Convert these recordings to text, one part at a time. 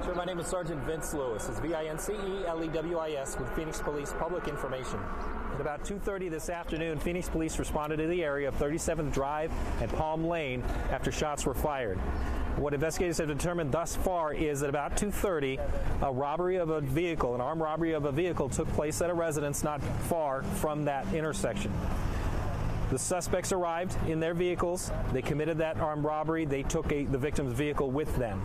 Sure, my name is Sergeant Vince Lewis. It's V-I-N-C-E-L-E-W-I-S with Phoenix Police Public Information. At about 2:30 this afternoon, Phoenix Police responded to the area of 37th Drive and Palm Lane after shots were fired. What investigators have determined thus far is that about 2:30, a robbery of a vehicle, an armed robbery of a vehicle, took place at a residence not far from that intersection. The suspects arrived in their vehicles. They committed that armed robbery. They took the victim's vehicle with them.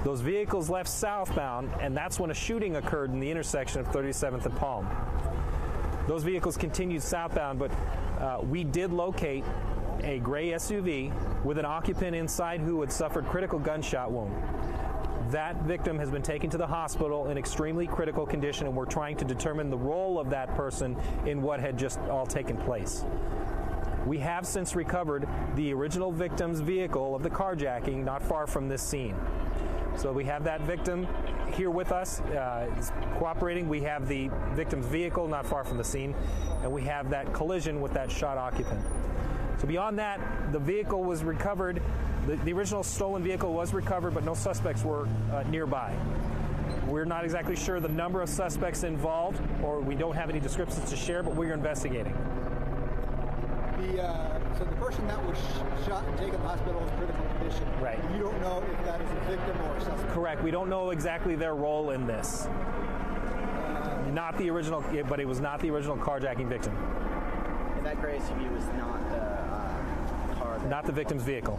Those vehicles left southbound, and that's when a shooting occurred in the intersection of 37th and Palm. Those vehicles continued southbound, but we did locate a gray SUV with an occupant inside who had suffered critical gunshot wound. That victim has been taken to the hospital in extremely critical condition, and we're trying to determine the role of that person in what had just all taken place. We have since recovered the original victim's vehicle of the carjacking not far from this scene. So we have that victim here with us, is cooperating. We have the victim's vehicle not far from the scene, and we have that collision with that shot occupant. So beyond that, the vehicle was recovered. The original stolen vehicle was recovered, but no suspects were nearby. We're not exactly sure the number of suspects involved, or we don't have any descriptions to share, but we're investigating. So the person that was shot and taken to the hospital in critical condition, right? You don't know if that is a victim or a suspect? Correct. We don't know exactly their role in this. Not the original, but it was not the original carjacking victim. And that gray SUV was not the car? Not the victim's vehicle.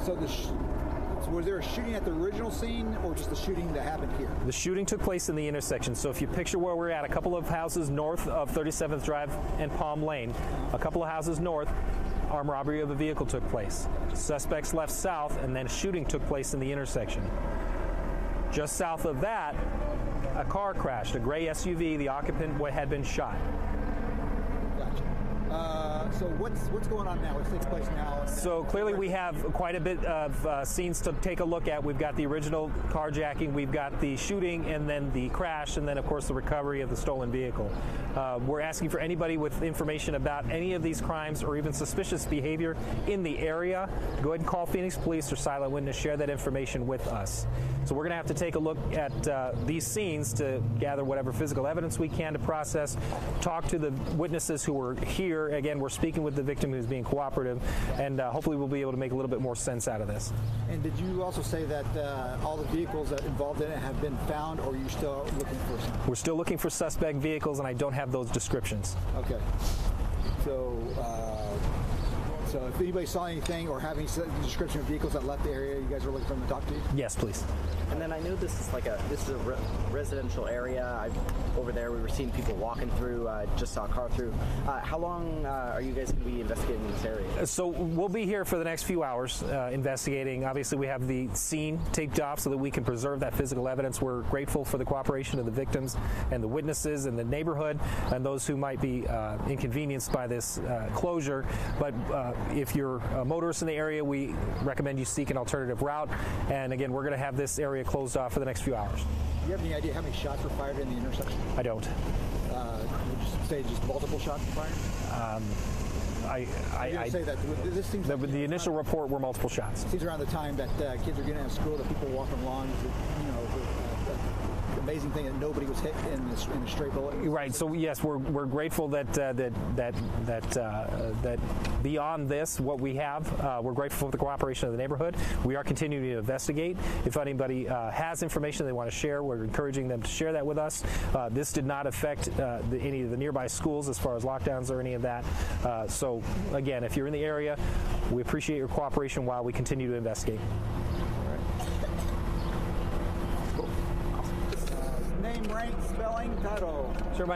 So was there a shooting at the original scene, or just the shooting that happened here? The shooting took place in the intersection. So if you picture where we're at, a couple of houses north of 37th Drive and Palm Lane, a couple of houses north, armed robbery of a vehicle took place. Suspects left south, and then shooting took place in the intersection. Just south of that, a car crashed, a gray SUV. The occupant had been shot. Gotcha. So what's going on now? What takes place now? So clearly we have quite a bit of scenes to take a look at. We've got the original carjacking, we've got the shooting, and then the crash, and then of course the recovery of the stolen vehicle. We're asking for anybody with information about any of these crimes or even suspicious behavior in the area. Go ahead and call Phoenix Police or Silent Witness, share that information with us. So we're going to have to take a look at these scenes to gather whatever physical evidence we can to process, talk to the witnesses who were here. Again, we're speaking with the victim who's being cooperative, and hopefully we'll be able to make a little bit more sense out of this. And did you also say that all the vehicles that involved in it have been found, or are you still looking for some? We're still looking for suspect vehicles, and I don't have those descriptions. Okay. So if anybody saw anything or have any description of vehicles that left the area, you guys are looking for them to talk to you? Yes, please. And then I know this is a residential area. Over there, we were seeing people walking through. I just saw a car through. How long are you guys going to be investigating this area? So we'll be here for the next few hours investigating. Obviously, we have the scene taped off so that we can preserve that physical evidence. We're grateful for the cooperation of the victims and the witnesses and the neighborhood and those who might be inconvenienced by this closure. But if you're a motorist in the area, we recommend you seek an alternative route. And again, we're going to have this area closed off for the next few hours. Do you have any idea how many shots were fired in the intersection? I don't. Would you say just multiple shots were fired? I say that this seems like the initial report were multiple shots. It seems around the time that kids are getting out of school, that people walking along, the amazing thing that nobody was hit in a straight bullet. Right. So yes, we're grateful that beyond this, what we have, we're grateful for the cooperation of the neighborhood. We are continuing to investigate. If anybody has information they want to share, we're encouraging them to share that with us. This did not affect any of the nearby schools as far as lockdowns or any of that. So again, if you're in the area, we appreciate your cooperation while we continue to investigate. Name, rank, spelling, title. Sure.